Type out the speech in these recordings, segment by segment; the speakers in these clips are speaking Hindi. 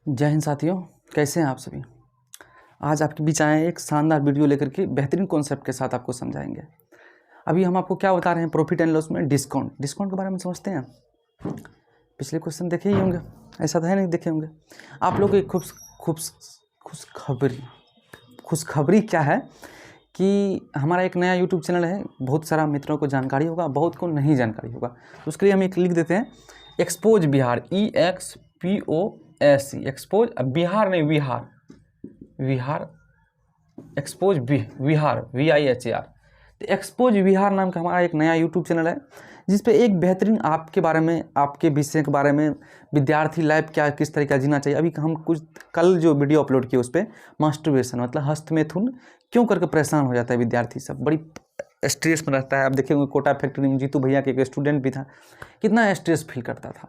जय हिंद साथियों, कैसे हैं आप सभी। आज आपके बीच आए एक शानदार वीडियो लेकर के बेहतरीन कॉन्सेप्ट के साथ आपको समझाएंगे। अभी हम आपको क्या बता रहे हैं, प्रॉफिट एंड लॉस में डिस्काउंट के बारे में समझते हैं। पिछले क्वेश्चन देखे ही होंगे, ऐसा तो है नहीं देखे होंगे आप लोग। एक खुशखबरी क्या है कि हमारा एक नया यूट्यूब चैनल है। बहुत सारा मित्रों को जानकारी होगा, बहुत को नहीं जानकारी होगा, तो उसके लिए हम एक लिख देते हैं expose Bihar, EXPOS, expose Bihar नहीं, विहार एक्सपोज विहार VIHAR। तो एक्सपोज विहार नाम का हमारा एक नया यूट्यूब चैनल है, जिस पे एक बेहतरीन आपके बारे में, आपके विषय के बारे में, विद्यार्थी लाइफ क्या किस तरीका जीना चाहिए। अभी हम कुछ कल जो वीडियो अपलोड किए उस पर मास्टरबेशन मतलब हस्तमैथुन क्यों करके परेशान हो जाता है विद्यार्थी, सब बड़ी स्ट्रेस में रहता है। आप देखेंगे कोटा फैक्ट्री में जीतू भैया के एक स्टूडेंट भी था, कितना स्ट्रेस फील करता था।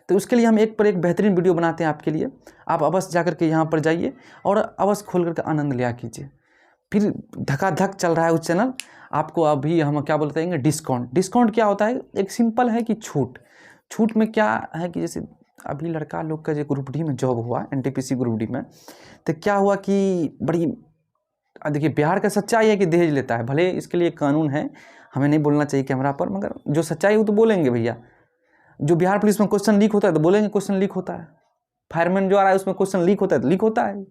तो उसके लिए हम एक पर एक बेहतरीन वीडियो बनाते हैं आपके लिए। आप अवश्य जाकर के यहाँ पर जाइए और अवश्य खोल करके आनंद लिया कीजिए। फिर धकाधक चल रहा है उस चैनल। आपको अभी हम क्या बोलते हैं, डिस्काउंट क्या होता है, एक सिंपल है कि छूट में क्या है कि जैसे अभी लड़का लोग का जो ग्रुप डी में जॉब हुआ, NTPC ग्रुप डी में, तो क्या हुआ कि बड़ी, देखिए बिहार का सच्चाई है कि दहेज लेता है। भले इसके लिए कानून है, हमें नहीं बोलना चाहिए कैमरा पर, मगर जो सच्चाई वो तो बोलेंगे भैया। जो बिहार पुलिस में क्वेश्चन लीक होता है तो बोलेंगे क्वेश्चन लीक होता है। फायरमैन जो आ रहा है उसमें क्वेश्चन लीक होता है तो लीक होता है,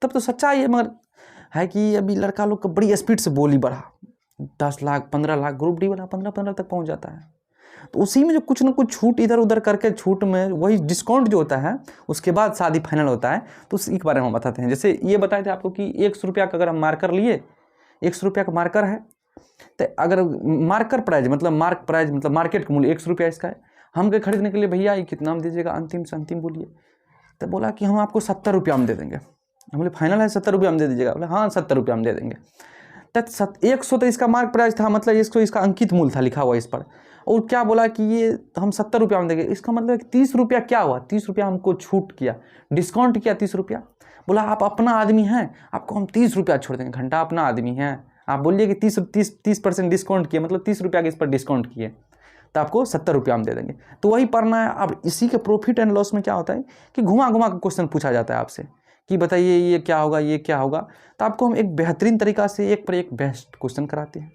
तब तो सच्चाई है। मगर है कि अभी लड़का लोग का बड़ी स्पीड से बोली बढ़ा, 10 लाख 15 लाख, ग्रुप डी वाला 15 तक पहुंच जाता है। तो उसी में जो कुछ ना कुछ छूट इधर उधर करके, छूट में वही डिस्काउंट जो होता है, उसके बाद शादी फाइनल होता है। तो उसी के बारे में हम बताते हैं। जैसे ये बताए थे आपको कि 100 रुपया का अगर हम मार्कर लिए, 100 रुपया का मार्कर है, तो अगर मार्कर प्राइज मतलब मार्केट का मूल्य 100 रुपया इसका है, हम के खरीदने के लिए भैया ये कितना में दीजिएगा, अंतिम से अंतिम बोलिए। तो बोला कि हम आपको 70 रुपया में दे देंगे। हम बोले फाइनल है 70 रुपया में दे दीजिएगा। बोले हाँ 70 रुपया में दे देंगे। तब 100 तो इसका मार्क प्राइस था, मतलब 100 इसका अंकित मूल्य था लिखा हुआ इस पर। और क्या बोला कि ये हम 70 रुपया में देंगे, इसका मतलब 30 रुपया क्या हुआ, 30 रुपया हमको छूट किया, डिस्काउंट किया 30 रुपया। बोला आप अपना आदमी हैं, आपको हम 30 रुपया छोड़ देंगे, घंटा अपना आदमी है। आप बोलिए कि 30% डिस्काउंट किए, मतलब 30 रुपया के इस पर डिस्काउंट किए, तो आपको 70 रुपया में दे देंगे। तो वही पढ़ना है। अब इसी के प्रॉफिट एंड लॉस में क्या होता है कि घुमा घुमा के क्वेश्चन पूछा जाता है आपसे कि बताइए ये क्या होगा, ये क्या होगा। तो आपको हम एक बेहतरीन तरीका से एक पर एक बेस्ट क्वेश्चन कराते हैं।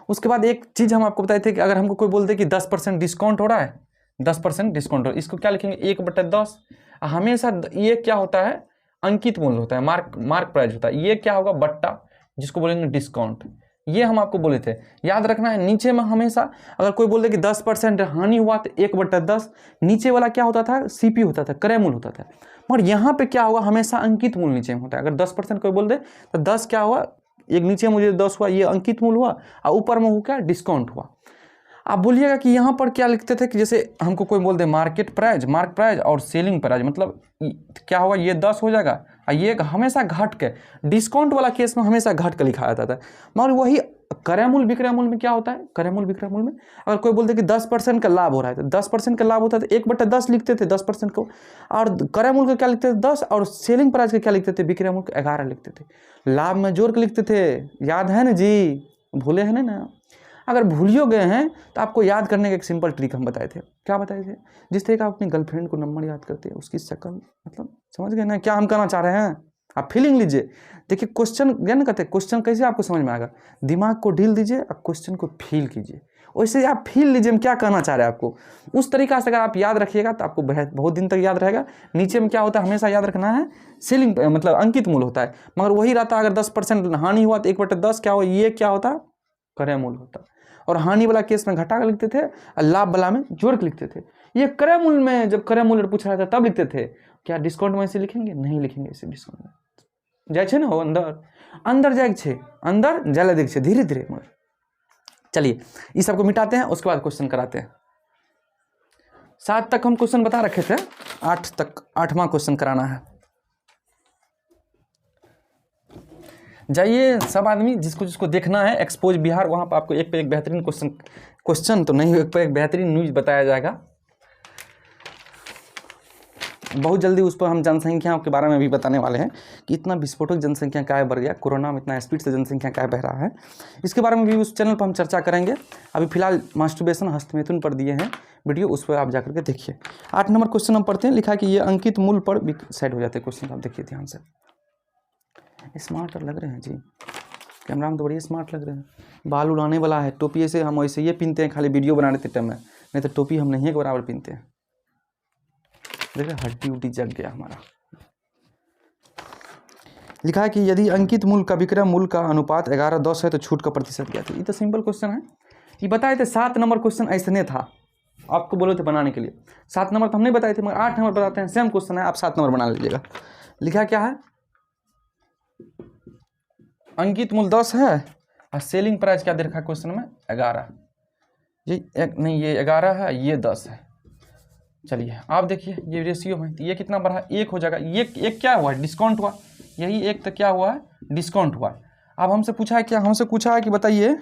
उसके बाद एक चीज़ हम आपको बताए थे कि अगर हमको कोई बोल दे कि 10% डिस्काउंट हो रहा है, 10% डिस्काउंट हो, इसको क्या लिखेंगे, 1/10। हमेशा ये क्या होता है, अंकित मूल्य होता है, मार्क प्राइस होता है। ये क्या होगा, बट्टा, जिसको बोलेंगे डिस्काउंट। ये हम आपको बोले थे, याद रखना है। नीचे में हमेशा अगर कोई बोल दे कि 10% हानि हुआ तो 1/10, नीचे वाला क्या होता था, CP होता था, क्रय मूल्य होता था। मगर यहाँ पे क्या होगा, हमेशा अंकित मूल्य नीचे में होता है। अगर 10% कोई बोल दे तो 10 क्या हुआ, एक नीचे मुझे 10 हुआ, ये अंकित मूल्य हुआ, और ऊपर में हो क्या, डिस्काउंट हुआ। आप बोलिएगा कि यहाँ पर क्या लिखते थे कि जैसे हमको कोई बोल दे मार्क प्राइस और सेलिंग प्राइस, मतलब क्या होगा, ये 10 हो जाएगा और ये हमेशा घट के, डिस्काउंट वाला केस में हमेशा घट के लिखा जाता था। मगर वही क्रय मूल्य विक्रय मूल्य में क्या होता है, क्रय मूल्य विक्रय मूल्य में अगर कोई बोलते कि 10% का लाभ हो रहा है तो 10% का लाभ होता है तो 1/10 लिखते थे 10% को, और क्रय मूल्य का क्या लिखते थे 10, और सेलिंग प्राइस का क्या लिखते थे, विक्रय मूल्य का 11 लिखते थे। लाभ में जोड़ के लिखते थे, याद है ना जी, भूले हैं ना। अगर भूलियो गए हैं तो आपको याद करने का एक सिंपल ट्रिक हम बताए थे। क्या बताए थे, जिस तरह का आप अपनी गर्लफ्रेंड को नंबर याद करते हैं, उसकी शक्ल, मतलब समझ गए ना क्या हम कहना चाह रहे हैं। आप फीलिंग लीजिए। देखिए क्वेश्चन ज्ञान कहते हैं, क्वेश्चन कैसे आपको समझ में आएगा, दिमाग को ढील दीजिए और क्वेश्चन को फील कीजिए। वैसे आप फील लीजिए हम क्या कहना चाह रहे हैं आपको। उस तरीका से अगर आप याद रखिएगा तो आपको बहुत दिन तक याद रहेगा। नीचे में क्या होता है, हमेशा याद रखना है, सेलिंग मतलब अंकित मूल्य होता है। मगर वही रहता है, अगर 10% हानि हुआ तो 1/10 क्या हो, ये क्या होता, क्रय मूल्य होता। और हानि वाला केस में घटा कर लिखते थे और लाभ वाला में जोड़ के लिखते थे। ये क्रय मूल्य में जब क्रय मूल्य पूछा जाता तब लिखते थे। क्या डिस्काउंट में ऐसे लिखेंगे, नहीं लिखेंगे ऐसे। डिस्काउंट में जाए छे ना हो अंदर जाए छे, अंदर जला देख छे धीरे धीरे। मगर चलिए इस सबको मिटाते हैं, उसके बाद क्वेश्चन कराते हैं। 7 तक हम क्वेश्चन बता रखे थे, 8 तक 8वां क्वेश्चन कराना है। जाइए सब आदमी, जिसको देखना है एक्सपोज बिहार, वहाँ पर आपको एक पे एक बेहतरीन क्वेश्चन तो नहीं, एक पे एक बेहतरीन न्यूज बताया जाएगा। बहुत जल्दी उस पर हम जनसंख्या के बारे में भी बताने वाले हैं कि इतना विस्फोटक जनसंख्या क्या बढ़ गया, कोरोना में इतना स्पीड से जनसंख्या क्या बह रहा है, इसके बारे में भी उस चैनल पर हम चर्चा करेंगे। अभी फिलहाल मास्टरबेशन हस्तमैथुन पर दिए हैं वीडियो, उस पर आप जाकर के देखिए। 8 नंबर क्वेश्चन हम पढ़ते हैं। लिखा कि ये अंकित मूल पर साइड हो जाते हैं क्वेश्चन, आप देखिए ध्यान से। स्मार्ट लग रहे हैं जी, कैमरा में तो बड़ी स्मार्ट लग रहे हैं। बाल उड़ाने वाला है, टोपी ऐसे हम वैसे ये पहनते हैं खाली वीडियो बनाने के टाइम में, नहीं तो टोपी हम नहीं के बराबर पहनते हैं। देखिए हड्डी उड्डी जग गया हमारा। लिखा है कि यदि अंकित मूल का विक्रय मूल का अनुपात 11:10 है तो छूट का प्रतिशत क्या था। ये तो सिंपल क्वेश्चन है, ये बताए थे। 7 नंबर क्वेश्चन ऐसे था, आपको बोले थे बनाने के लिए। 7 नंबर तो हम नहीं बताए थे, मगर 8 नंबर बताते हैं, सेम क्वेश्चन है, आप 7 नंबर बना लीजिएगा। लिखा क्या है, अंकित मूल 10 है और सेलिंग प्राइस क्या दे रखा है क्वेश्चन में, 11। ये 11 है, ये 10 है। चलिए आप देखिए ये रेशियो है, तो ये कितना बढ़ा, 1 हो जाएगा। ये एक क्या हुआ, डिस्काउंट हुआ, यही एक तो क्या हुआ है, डिस्काउंट हुआ। अब हमसे पूछा है क्या, हमसे पूछा है कि बताइए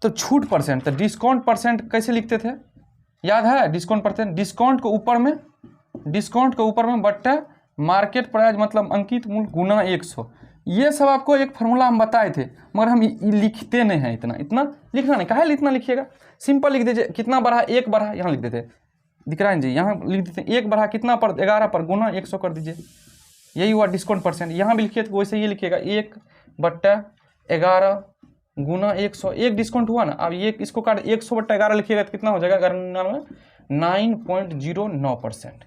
तो छूट परसेंट, तो डिस्काउंट परसेंट कैसे लिखते थे, याद है, डिस्काउंट परसेंट, डिस्काउंट को ऊपर में बट्टा मार्केट प्राइस मतलब अंकित मूल गुना 100। ये सब आपको एक फार्मूला हम बताए थे, मगर हम लिखते नहीं हैं, इतना लिखना नहीं, काहे इतना लिखिएगा, सिंपल लिख दीजिए। कितना बढ़ा, 1 बढ़ा, यहाँ लिख देते, दिख रहा है जी, यहाँ लिख देते हैं 1 बढ़ा कितना पर, 11 पर, गुना 100 कर दीजिए, यही हुआ डिस्काउंट परसेंट। यहाँ भी लिखिए तो वैसे ये लिखिएगा 1/11 गुना 100, एक डिस्काउंट हुआ ना। अब ये इसको काट 100/11 लिखिएगा तो कितना हो जाएगा, 9.09%,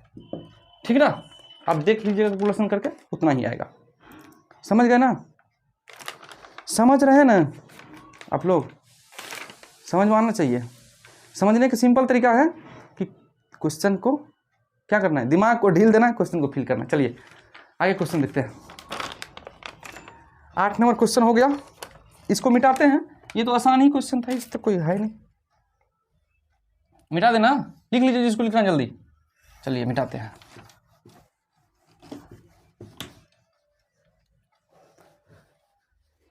ठीक ना। अब देख लीजिएगा कैलकुलेशन करके, उतना ही आएगा। समझ गए ना, समझ रहे हैं ना आप लोग, समझ में आना चाहिए। समझने का सिंपल तरीका है कि क्वेश्चन को क्या करना है, दिमाग को ढील देना है, क्वेश्चन को फिल करना है। चलिए आगे क्वेश्चन देखते हैं। 8 नंबर क्वेश्चन हो गया, इसको मिटाते हैं। ये तो आसान ही क्वेश्चन था, इस तक कोई है नहीं, मिटा देना, लिख लीजिए जिसको लिखना जल्दी। चलिए मिटाते हैं।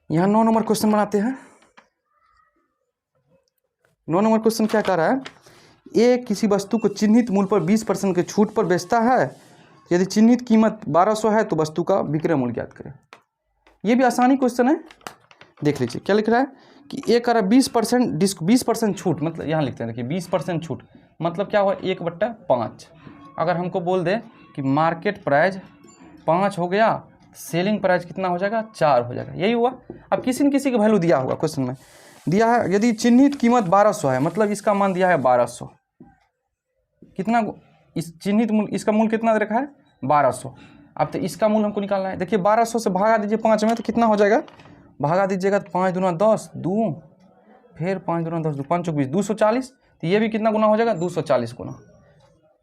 यहाँ 9 नंबर क्वेश्चन बनाते हैं। 9 नंबर क्वेश्चन क्या कह रहा है, ए किसी वस्तु को चिन्हित मूल्य पर 20% के छूट पर बेचता है, यदि चिन्हित कीमत 1200 है तो वस्तु का विक्रय मूल्य ज्ञात करें। ये भी आसानी क्वेश्चन है, देख लीजिए क्या लिख रहा है कि ए कह रहा है 20% छूट, मतलब यहाँ लिखते हैं देखिए 20% छूट मतलब क्या हुआ, 1/5। अगर हमको बोल दे कि मार्केट प्राइस 5 हो गया, सेलिंग प्राइस कितना हो जाएगा, 4 हो जाएगा, यही हुआ। अब किसी न किसी का वैल्यू दिया होगा, क्वेश्चन में दिया है, यदि चिन्हित कीमत 1200 है, मतलब इसका मान दिया है 1200, कितना इस चिन्हित मूल्य, इसका मूल्य कितना दे रखा है, 1200। अब तो इसका मूल्य हमको निकालना है। देखिए 1200 से भागा दीजिए 5 में तो कितना हो जाएगा, भागा दीजिएगा तो 5 दूना 10, 2 फिर 5 दूना 10, 5 चौक 20, 240। तो ये भी कितना गुना हो जाएगा, 240 गुना,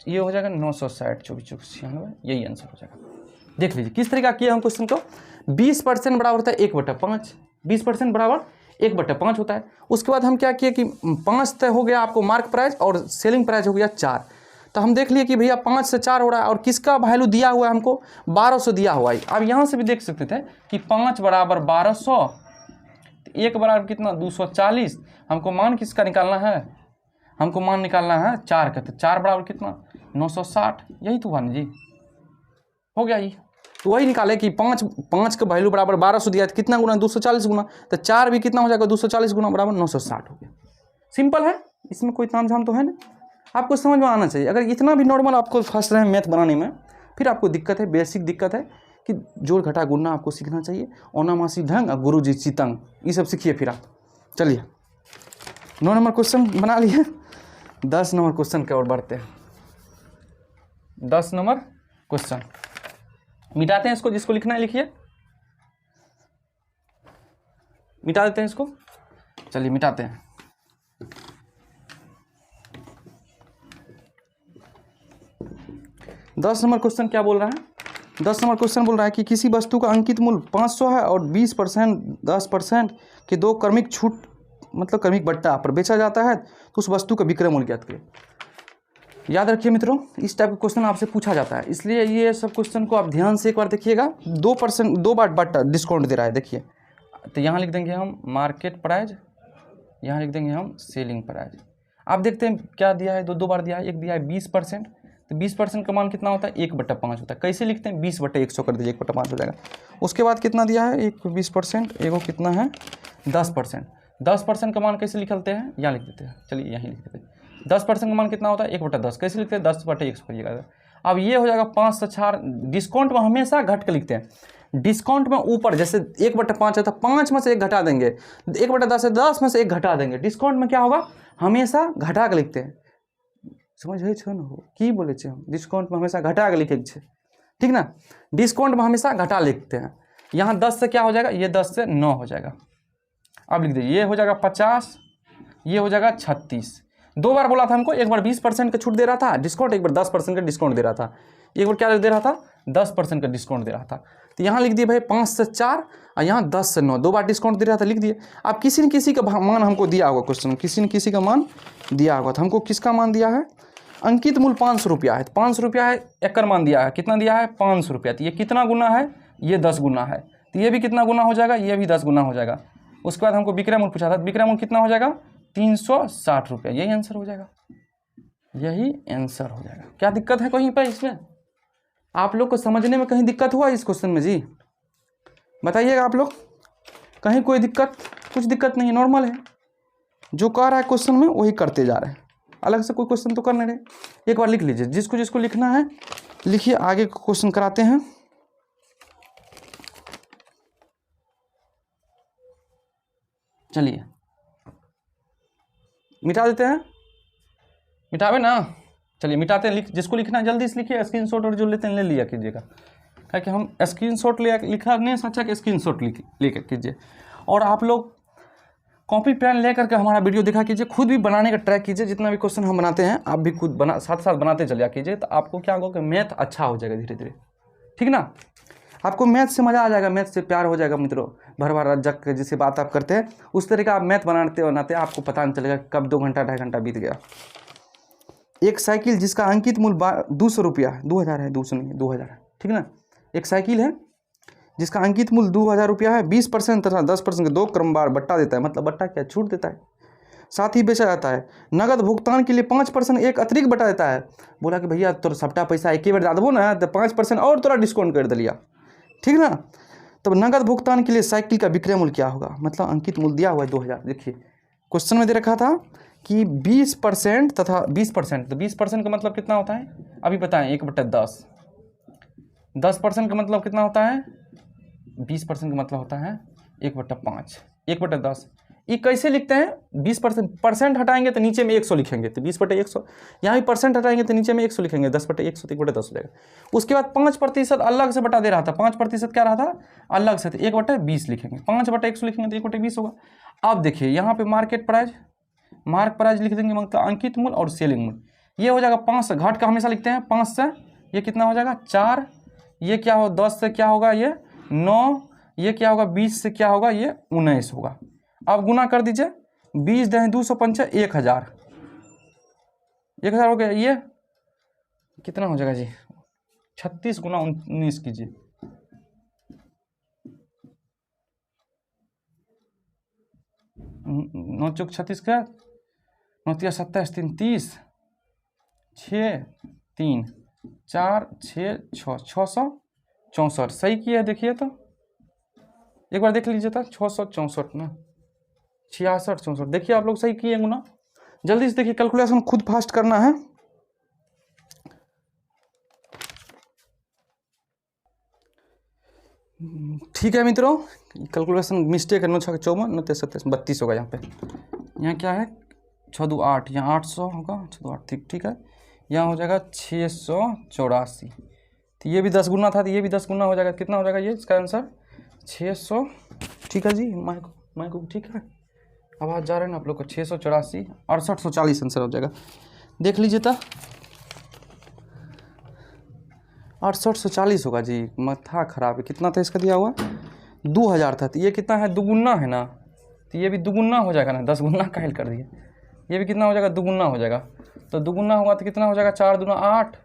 ये हो जाएगा 960, 2496, यही आंसर हो जाएगा। देख लीजिए किस तरीका किया हम क्वेश्चन को। 20% बराबर होता है 1/5, 20% बराबर 1/5 होता है। उसके बाद हम क्या किए कि 5 तय हो गया आपको मार्क प्राइस और सेलिंग प्राइस हो गया 4। तो हम देख लिए कि भैया 5 से 4 हो रहा है, और किसका वैल्यू दिया हुआ है हमको, 1200 दिया हुआ है। अब यहाँ से भी देख सकते थे कि 5 बराबर 1200, 1 बराबर कितना, 240। हमको मान किसका निकालना है, हमको मान निकालना है 4 का, तो 4 बराबर कितना, 960, यही तो हुआ ना जी, हो गया ये। तो वही निकाले कि 5 का वैल्यू बराबर 1200 दिया है, तो कितना गुना, 240 गुना, तो 4 भी कितना हो जाएगा, 240 गुना बराबर 960 हो गया। सिंपल है, इसमें कोई तामझाम तो है ना, आपको समझ में आना चाहिए। अगर इतना भी नॉर्मल आपको फंस रहे हैं मैथ बनाने में, फिर आपको दिक्कत है, बेसिक दिक्कत है कि जोड़ घटा गुणा आपको सीखना चाहिए, ओनामासी ढंग और गुरुजी चितंग, ये सब सीखिए फिर आप। चलिए 9 नंबर क्वेश्चन बना लिए, 10 नंबर क्वेश्चन की ओर बढ़ते हैं। 10 नंबर क्वेश्चन मिटाते हैं इसको, जिसको लिखना है लिखिए, मिटा देते हैं इसको। चलिए मिटाते हैं। दस नंबर क्वेश्चन क्या बोल रहा है, 10 नंबर क्वेश्चन बोल रहा है कि किसी वस्तु का अंकित मूल्य 500 है और 20%, 10% के 2 क्रमिक छूट मतलब क्रमिक बट्टा पर बेचा जाता है, तो उस वस्तु का विक्रय मूल्य ज्ञात करें। याद रखिए मित्रों, इस टाइप का क्वेश्चन आपसे पूछा जाता है, इसलिए ये सब क्वेश्चन को आप ध्यान से एक बार देखिएगा। 2% 2 बार बट्टा डिस्काउंट दे रहा है, देखिए। तो यहाँ लिख देंगे हम मार्केट प्राइस, यहाँ लिख देंगे हम सेलिंग प्राइस। आप देखते हैं क्या दिया है, 2 बार दिया है। एक दिया है 20%, तो 20% का मान कितना होता है 1/5 होता है। कैसे लिखते हैं 20/100 कर दीजिए 1/5 हो जाएगा। उसके बाद कितना दिया है एक 20%, एगो कितना है 10%। 10% का मान कैसे निकलते हैं यहाँ लिख देते हैं, चलिए यहीं लिख देते हैं। 10% का मान कितना होता है 1/10, कैसे लिखते हैं 10/100 करिएगा। अब ये हो जाएगा 5 से 4, डिस्काउंट में हमेशा घट के लिखते हैं। डिस्काउंट में ऊपर जैसे 1/5 है तो 5 में से 1 घटा देंगे, 1/10 है 10 में से 1 घटा देंगे। डिस्काउंट में क्या होगा हमेशा घटा के लिखते हैं, समझ है छो ना की बोले छे हम डिस्काउंट में हमेशा घटा के लिखे छे, ठीक ना। डिस्काउंट में हमेशा घटा लिखते हैं। यहाँ 10 से क्या हो जाएगा, ये 10 से 9 हो जाएगा। अब लिख दीजिए ये हो जाएगा 50, ये हो जाएगा 36। 2 बार बोला था हमको, एक बार 20% का छूट दे रहा था डिस्काउंट, एक बार 10% का डिस्काउंट दे रहा था, एक बार क्या दे रहा था 10% का डिस्काउंट दे रहा था। तो यहाँ लिख दिए भाई 5 से 4 और यहाँ 10 से 9, 2 बार डिस्काउंट दे रहा था लिख दिए। अब किसी न किसी का मान हमको दिया होगा, क्वेश्चन किसी न किसी का मान दिया होगा, तो हमको किसका मान दिया है, अंकित मूल्य 500 रुपया है, तो 500 रुपया है, एक मान दिया है, कितना दिया है 500 रुपया। तो ये कितना गुना है, ये 10 गुना है, तो ये भी कितना गुना हो जाएगा, ये भी 10 गुना हो जाएगा। उसके बाद हमको विक्रय मूल्य पूछा था, विक्रय मूल्य कितना हो जाएगा 360 रुपया, यही आंसर हो जाएगा, यही आंसर हो जाएगा। क्या दिक्कत है कहीं पर इसमें, आप लोग को समझने में कहीं दिक्कत हुआ इस क्वेश्चन में जी, बताइएगा आप लोग, कहीं कोई दिक्कत, कुछ दिक्कत नहीं, नॉर्मल है, जो कह रहा है क्वेश्चन में वही करते जा रहे हैं, अलग से कोई क्वेश्चन तो कर नहीं रहे। एक बार लिख लीजिए, जिसको जिसको लिखना है लिखिए, आगे क्वेश्चन कराते हैं। चलिए मिटा देते हैं, मिटावे ना, चलिए मिटाते हैं। जिसको लिखना है जल्दी से लिखिए, स्क्रीनशॉट और जो लेते हैं ले लिया कीजिएगा, ताकि हम स्क्रीनशॉट ले लिखने से अच्छा कि स्क्रीनशॉट लेकर कीजिए। और आप लोग कॉपी पेन लेकर के हमारा वीडियो देखा कीजिए, खुद भी बनाने का ट्राई कीजिए। जितना भी क्वेश्चन हम बनाते हैं आप भी खुद बना साथ साथ बनाते चलिए कीजिए, तो आपको क्या होगा कि मैथ अच्छा हो जाएगा धीरे धीरे, ठीक ना। आपको मैथ से मज़ा आ जाएगा, मैथ से प्यार हो जाएगा मित्रों। भर भर जग के जिससे बात आप करते हैं उस तरह का आप मैथ बनाते आपको पता नहीं चलेगा कब 2 घंटा 2.5 घंटा बीत गया। एक साइकिल जिसका अंकित मूल्य 200 रुपया है, 2000 है, 200 नहीं है 2000 है, ठीक ना। एक साइकिल है जिसका अंकित मूल्य 2000 रुपया है, 20% तथा 10% के 2 क्रमवार बट्टा देता है, मतलब बट्टा क्या छूट देता है, साथ ही बेचा जाता है। नगद भुगतान के लिए 5% एक अतिरिक्त बट्टा देता है। बोला कि भैया तोर सबटा पैसा एक ही बार दे देबो ना, तो 5% और तोरा डिस्काउंट कर दिया, ठीक ना। तब नगद भुगतान के लिए साइकिल का विक्रय मूल्य क्या होगा, मतलब अंकित मूल्य दिया हुआ है 2000। देखिए क्वेश्चन में दे रखा था कि 20% तथा 20%, तो 20% का मतलब कितना होता है अभी बताएं, 1/10। 10% का मतलब कितना होता है, 20% का मतलब होता है 1/5, 1/10। ये कैसे लिखते हैं, 20% हटाएंगे तो नीचे में 100 लिखेंगे, तो 20/100। यहाँ भी परसेंट हटाएंगे तो नीचे में 100 लिखेंगे, 10/100 तो 1/10 हो जाएगा। उसके बाद 5% अलग से बटा दे रहा था, 5% क्या रहा था अलग से, तो 1/20 लिखेंगे, 5/100 लिखेंगे तो 1/20 होगा। अब देखिए यहाँ पे मार्केट प्राइस, मार्क प्राइस लिख देंगे, मतलब अंकित मूल्य और सेलिंग मूल्य। ये हो जाएगा 5 से, घट का हमेशा लिखते हैं 5 से, ये कितना हो जाएगा 4, ये क्या हो 10 से क्या होगा ये 9, ये क्या होगा 20 से क्या होगा ये 19 होगा। अब गुना कर दीजिए, 20 × 2 5 1000, 1000 हो गया। ये कितना हो जाएगा जी 36 × 19 कीजिए, 9 चौक 36 का 9 × 27 3 30, 6 3 4 6 6 664 सही किया है। देखिए तो एक बार देख लीजिए था, 664 ना 66 64, देखिए आप लोग सही किए गुना। जल्दी से देखिए, कैलकुलेशन खुद फास्ट करना है। ठीक है मित्रों, कैलकुलेशन मिस्टेक है, 9 × 6 = 54, 9 × 7 = 32 होगा। यहाँ पे यहाँ क्या है 6 × 2 = 8, यहाँ 800 होगा, 6 × 2 = 8, ठीक है। यहाँ हो जाएगा 684, तो ये भी 10 गुना था, तो ये भी 10 गुना हो जाएगा। कितना हो जाएगा ये इसका आंसर 600, ठीक है जी। माइक ठीक है, आवाज़ जा रहा है ना आप लोग को। 684 6840 आंसर हो जाएगा। देख लीजिए तो 6840 होगा जी, माथा खराब है। कितना था इसका दिया हुआ 2000 था, तो ये कितना है दुगुना है ना, तो ये भी दुगुना हो जाएगा ना, 10 गुना कायल कर दिए। ये भी कितना हो जाएगा दुगुना हो जाएगा, तो दुगुना होगा तो कितना हो जाएगा 4 दूना 8,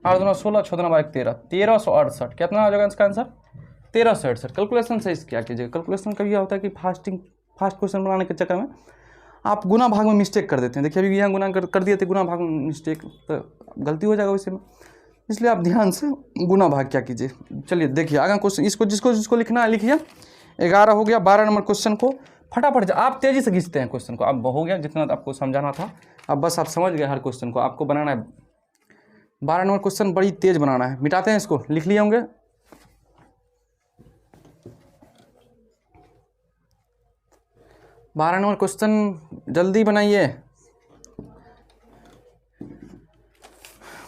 8 दूना 16, 6 दूना 12 13, 1368। कितना हो जाएगा इसका आंसर 1368। कैलकुलेशन से क्या कीजिए, कैलकुलेशन कभी होता है कि फास्ट क्वेश्चन बनाने के चक्कर में आप गुना भाग में मिस्टेक कर देते हैं। देखिए अभी यहाँ गुना कर दिए थे, गुना भाग में मिस्टेक, तो गलती हो जाएगा वैसे में, इसलिए आप ध्यान से गुना भाग क्या कीजिए। चलिए देखिए आगे क्वेश्चन, इसको जिसको लिखना है लिखिए। 11 हो गया। 12 नंबर क्वेश्चन को फटाफट आप तेज़ी से खींचते हैं क्वेश्चन को। अब हो गया जितना आपको समझाना था, अब बस आप समझ गए हर क्वेश्चन को, आपको बनाना है 12 नंबर क्वेश्चन बड़ी तेज़ बनाना है। मिटाते हैं इसको, लिख लिए होंगे। बारह नंबर क्वेश्चन जल्दी बनाइए।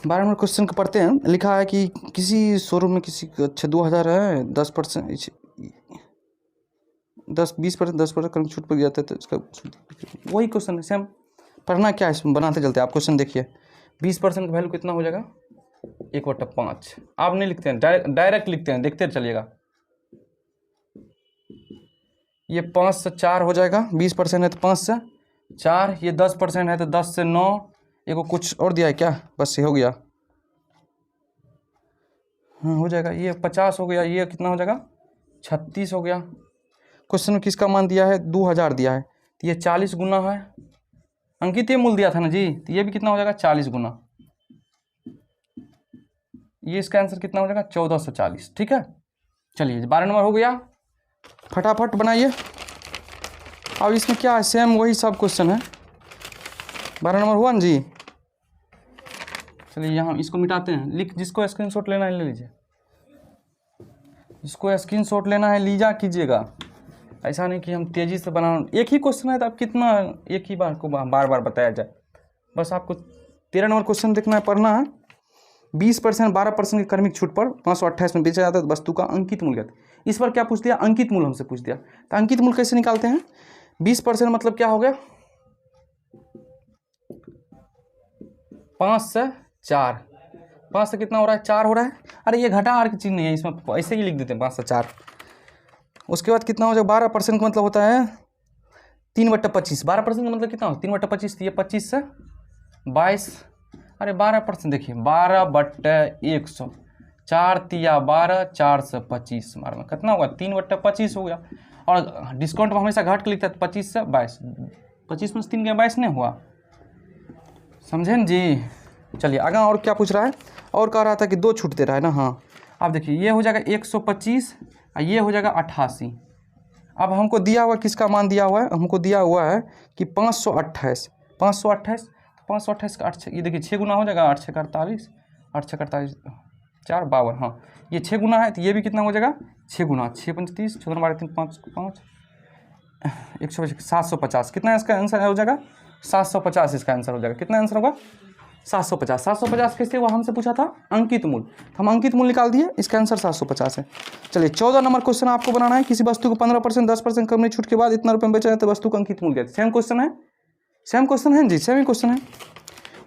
12 नंबर क्वेश्चन को पढ़ते हैं। लिखा है कि किसी शोरूम में किसी अच्छा 2000 है, 10% 10-20% 10% कम छूट पर गया था, तो इसका वही क्वेश्चन है सेम। पढ़ना क्या है इसमें, बनाते चलते आप। क्वेश्चन देखिए 20% का वैल्यू कितना हो जाएगा, 1/5। आप नहीं लिखते हैं, डायरेक्ट लिखते हैं, देखते चलिएगा। ये 5 से 4 हो जाएगा, 20% है तो 5 से 4, ये 10% है तो 10 से 9, एक कुछ और दिया है क्या, बस ये हो गया। हाँ हो जाएगा, ये 50 हो गया, ये कितना हो जाएगा 36 हो गया। क्वेश्चन में किसका मान दिया है, 2000 दिया है, तो ये 40 गुना है। अंकित ये मूल दिया था ना जी, तो ये भी कितना हो जाएगा 40 गुना। ये इसका आंसर कितना हो जाएगा 1440। ठीक है, चलिए 12 नंबर हो गया, फटाफट बनाइए। अब इसमें क्या है, सेम वही सब क्वेश्चन है। 12 नंबर हुआ ना जी। चलिए यहाँ इसको मिटाते हैं, लिख, जिसको स्क्रीनशॉट लेना है ले लीजिए, जिसको स्क्रीनशॉट लेना है लीजा कीजिएगा। ऐसा नहीं कि हम तेज़ी से बना, एक ही क्वेश्चन है तो आप कितना एक ही बार को बार बार बताया जाए। बस आपको 13 नंबर क्वेश्चन देखना है, पढ़ना है। 20% 12% की कर्मिक छूट पर 528 में बेचा जाता है वस्तु का अंकित मूल्य। इस पर क्या पूछ दिया, अंकित मूल्य हमसे पूछ दिया। तो अंकित मूल्य कैसे निकालते हैं, 20% मतलब क्या हो गया 5 से 4, 5 से कितना हो रहा है 4 हो रहा है। अरे ये घटा आर की चिन्ह नहीं है इसमें, ऐसे ही लिख देते हैं 5 से 4। उसके बाद कितना हो जाएगा 12% का मतलब होता है 3/25। 12% का मतलब कितना हो 3/25, ये 25 से 22। अरे 12% देखिए 12/100, 4 तिया 12, 4 से 25 मारना कितना होगा 3/25 हो गया। और डिस्काउंट में हमेशा घट के लिखता है 25 से 22, 25 में से 3 गया 22 नहीं हुआ, समझे न जी। चलिए आगे और क्या पूछ रहा है, और कह रहा था कि 2 छूट दे रहा है ना। हाँ आप देखिए ये हो जाएगा 125 और ये हो जाएगा 88। अब हमको दिया हुआ किसका मान दिया हुआ है, हमको दिया हुआ है कि 528 का 8, ये देखिए 6 गुना हो जाएगा, 8 6 48, 8 6 48 4 52। हाँ ये 6 गुना है तो ये भी कितना हो जाएगा 6 गुना, 6 35, 14 12 3 5 5 750। कितना इसका आंसर हो जाएगा 750, इसका आंसर हो जाएगा। कितना आंसर होगा 750। 750 कैसे हुआ, हमसे पूछा था अंकित मूल्य, हम अंकित मूल्य निकाल दिए, इसका आंसर 750 है। चलिए 14 नंबर क्वेश्चन आपको बनाना है। किसी वस्तु को 15% 10% कम छूट के बाद इतना रुपये में बेचा जाए तो वस्तु का अंकित मूल्य। सेम क्वेश्चन है, सेम क्वेश्चन है जी, सेम ही क्वेश्चन है।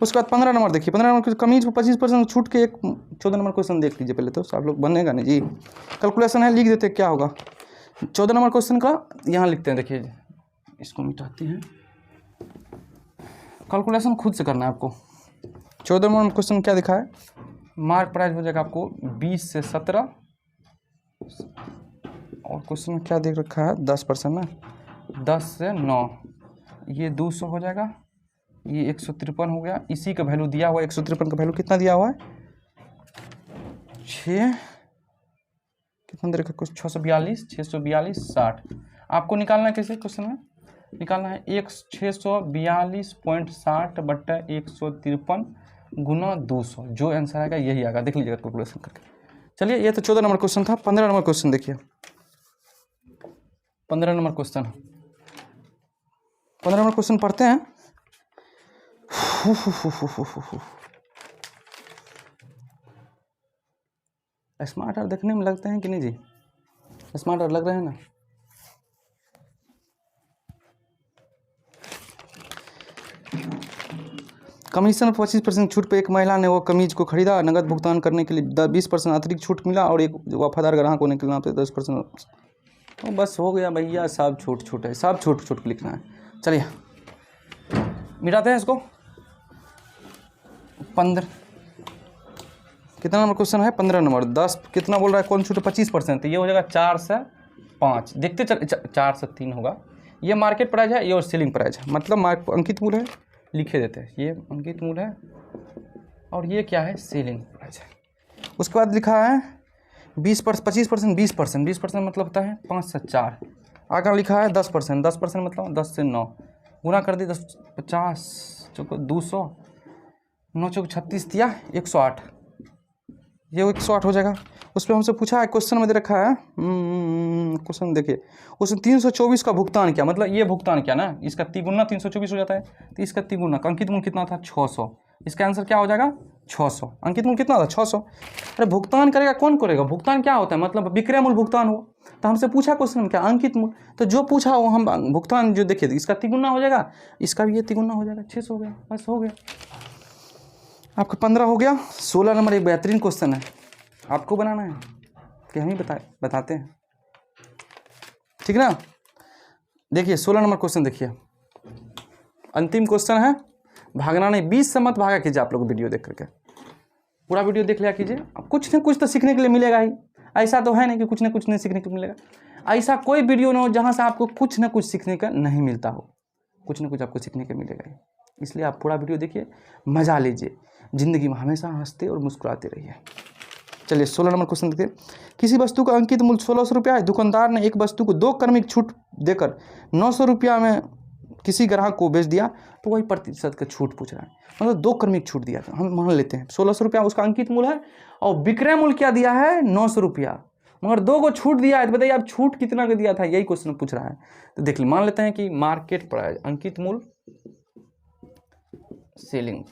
उसके बाद 15 नंबर देखिए, 15 नंबर कमीज पर 25% छूट के एक 14 नंबर क्वेश्चन देख लीजिए पहले, तो आप लोग बनेगा नहीं जी, कैलकुलेशन है, लिख देते क्या होगा। 14 नंबर क्वेश्चन का यहाँ लिखते हैं, देखिए इसको मिटाते हैं, कैलकुलेशन खुद से करना है आपको। 14 नंबर क्वेश्चन क्या दिखा है, मार्क प्राइस हो जाएगा आपको 20 से 17, और क्वेश्चन में क्या देख रखा है 10% ना, 10 से 9, ये 200 हो जाएगा, ये 153 हो गया। इसी का वैल्यू दिया हुआ है, 153 का वैल्यू कितना दिया हुआ है 6, कितना दे रखा कुछ 642, 60 आपको निकालना है। कैसे क्वेश्चन में निकालना है, 642.60 बट्टा 153 गुना 200, जो आंसर आएगा यही आएगा, देख लीजिएगा कैलकुलेशन करके। चलिए ये तो 14 नंबर क्वेश्चन था। 15 नंबर क्वेश्चन देखिए, 15 नंबर क्वेश्चन, 15 नंबर क्वेश्चन पढ़ते हैं। स्मार्ट आर देखने में लगते हैं कि नहीं जी, स्मार्ट आर लग रहे हैं ना। कमीशन 25% छूट पे एक महिला ने वो कमीज को खरीदा, नगद भुगतान करने के लिए 20% अतिरिक्त छूट मिला, और एक वफादार ग्राहक होने के नाम पे 10%। तो बस हो गया भैया, सब छूट है, सब छूट लिखना है। चलिए मिटाते हैं इसको। 15 कितना नंबर क्वेश्चन है, 15 नंबर। 10 कितना बोल रहा है, कौन छूट 25%, तो ये हो जाएगा 4 से 5, देखते चल 4 से 3 होगा, ये मार्केट प्राइस है, ये और सेलिंग प्राइस है, मतलब अंकित मूल्य है, लिखे देते हैं ये अंकित मूल्य है और ये क्या है, सेलिंग प्राइस है। उसके बाद लिखा है 25%, 20% मतलब होता है 5 से 4। आगे लिखा है 10%, 10% मतलब 10 से 9 गुना कर दी 10 50 चौको 200 9 चौक 36 दिया 108, ये 108 हो जाएगा। उस पर हमसे पूछा है, क्वेश्चन में दे रखा है, क्वेश्चन देखिए, उसने 324 का भुगतान किया, मतलब ये भुगतान किया ना, इसका तिगुना 324 हो जाता है, तो इसका तिगुना अंकित मूल्य कितना था 600, इसका आंसर क्या हो जाएगा 600। अंकित मूल्य कितना था 600। अरे भुगतान करेगा कौन करेगा, भुगतान क्या होता है, मतलब विक्रय मूल्य भुगतान हो। तो हमसे पूछा क्वेश्चन में क्या, अंकित मूल्य, तो जो पूछा वो हम भुगतान जो देखिए, इसका तिगुना हो जाएगा, इसका भी ये तिगुना हो जाएगा, 600 हो गया, बस हो गया। आपका 15 हो गया। 16 नंबर एक बेहतरीन क्वेश्चन है, आपको बनाना है कि हम ही बताते हैं, ठीक ना। देखिए 16 नंबर क्वेश्चन देखिए, अंतिम क्वेश्चन है, भागना नहीं, 20 से मत भागा कीजिए आप लोग, वीडियो देख करके पूरा वीडियो देख लिया कीजिए, कुछ न कुछ तो सीखने के लिए मिलेगा ही, ऐसा तो है नहीं कि कुछ न कुछ नहीं सीखने को मिलेगा। ऐसा कोई वीडियो ना हो जहाँ से आपको कुछ न कुछ सीखने का नहीं मिलता हो, कुछ न कुछ आपको सीखने का मिलेगा ही। इसलिए आप पूरा वीडियो देखिए, मज़ा लीजिए, ज़िंदगी में हमेशा हंसते और मुस्कुराते रहिए। चलिए 16 नंबर क्वेश्चन देखिए, किसी वस्तु का अंकित मूल्य 1600 रुपया है, दुकानदार ने एक वस्तु को 2 क्रमिक छूट देकर 900 रुपया में किसी ग्राहक को बेच दिया, तो वही प्रतिशत का छूट पूछ रहा है, मतलब 2 क्रमिक छूट दिया था, हम मान लेते हैं 1600 रुपया उसका अंकित मूल्य है और विक्रय मूल्य क्या दिया है 900 रुपया, मगर 2 को छूट दिया है, तो बताइए आप छूट कितना का दिया था, यही क्वेश्चन पूछ रहा है। तो देख लीजिए, मान लेते हैं कि मार्केट प्राइस अंकित मूल्य सेलिंग,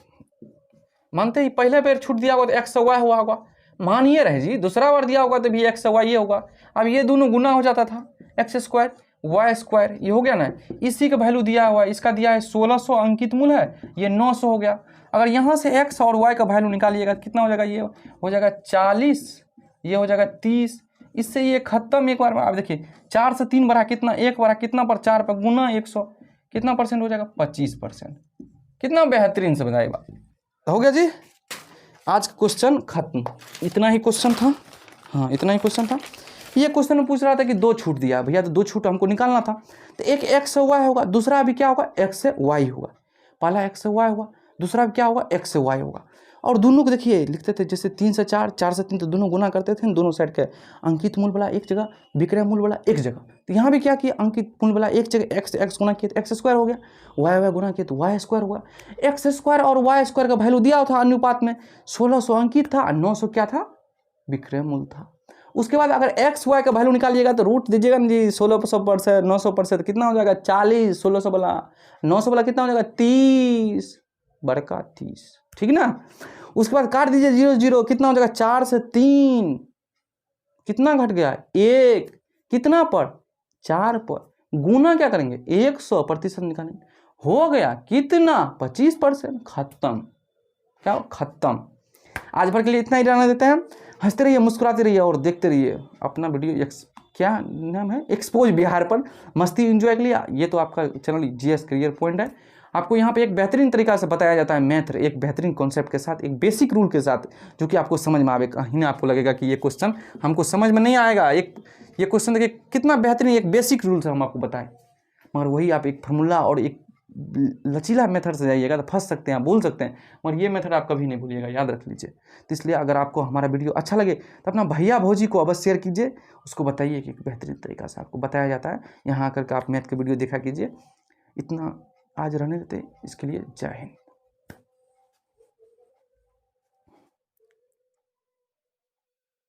मानते ही पहले बार छूट दिया होगा तो 100 हुआ होगा, मानिए रहे जी, दूसरा बार दिया होगा तो भी 100 ये होगा। अब ये दोनों गुना हो जाता था, x² y², ये हो गया ना, इसी का वैल्यू दिया हुआ है, इसका दिया है 1600 अंकित मूल्य है, ये 900 हो गया। अगर यहाँ से x और y का वैल्यू निकालिएगा कितना हो जाएगा, ये हो जाएगा 40, ये हो जाएगा 30, इससे ये खत्म। एक बार आप देखिए 4 से 3 बढ़ा कितना, 1 बढ़ा कितना पर 4 पर गुना 100, कितना परसेंट हो जाएगा 25%। कितना बेहतरीन से बताइए बात, हो गया जी। आज का क्वेश्चन खत्म, इतना ही क्वेश्चन था, हाँ इतना ही क्वेश्चन था। ये क्वेश्चन में पूछ रहा था कि 2 छूट दिया भैया, तो 2 छूट हमको निकालना था, तो एक x से y होगा, दूसरा अभी क्या होगा x से y होगा, पहला x से y होगा, दूसरा क्या होगा x से y होगा। और दोनों को देखिए लिखते थे जैसे 3 से 4, 4 से 3, तो दोनों गुना करते थे, दोनों साइड के अंकित मूल्य वाला एक जगह, विक्रय मूल्य वाला एक जगह। तो यहाँ भी क्या किया, अंकित मूल्य वाला एक जगह x गुना किया तो x² हो गया, y गुना किया तो y² हुआ। x² और y² का वैल्यू दिया था अनुपात में, 1600 अंकित था, 900 क्या था विक्रय मूल्य था। उसके बाद अगर x y का वैल्यू निकालिएगा तो रूट दीजिएगा ना जी, 1600% 900% कितना हो जाएगा 40, 1600 वाला 900 वाला कितना हो जाएगा 30, बड़का 30, ठीक ना। उसके बाद काट दीजिए 0 0, कितना हो जाएगा 4 से 3, कितना घट गया 1, कितना पर 4 पर, गुना क्या करेंगे 100% निकालेंगे, हो गया कितना 25%, खत्म। क्या खत्म। आज भर के लिए इतना ही रहने देते हैं, हंसते रहिए, मुस्कुराते रहिए और देखते रहिए अपना वीडियो। क्या नाम है, एक्सपोज बिहार पर, मस्ती एंजॉय के लिए। ये तो आपका चैनल GS करियर पॉइंट है। आपको यहाँ पे एक बेहतरीन तरीका से बताया जाता है मैथ, एक बेहतरीन कॉन्सेप्ट के साथ, एक बेसिक रूल के साथ, जो कि आपको समझ में आवे। कहीं ना आपको लगेगा कि ये क्वेश्चन हमको समझ में नहीं आएगा, ये क्वेश्चन देखिए कितना बेहतरीन एक बेसिक रूल से हम आपको बताएं, मगर वही आप एक फार्मूला और एक लचीला मेथड से जाइएगा तो फंस सकते हैं, बोल सकते हैं, मगर ये मेथड आप कभी नहीं भूलिएगा, याद रख लीजिए। तो इसलिए अगर आपको हमारा वीडियो अच्छा लगे तो अपना भैया भौजी को अवश्य शेयर कीजिए, उसको बताइए कि बेहतरीन तरीका से आपको बताया जाता है। यहाँ आकर के आप मैथ के वीडियो देखा कीजिए। इतना आज रहने देते, इसके लिए जय हिंद।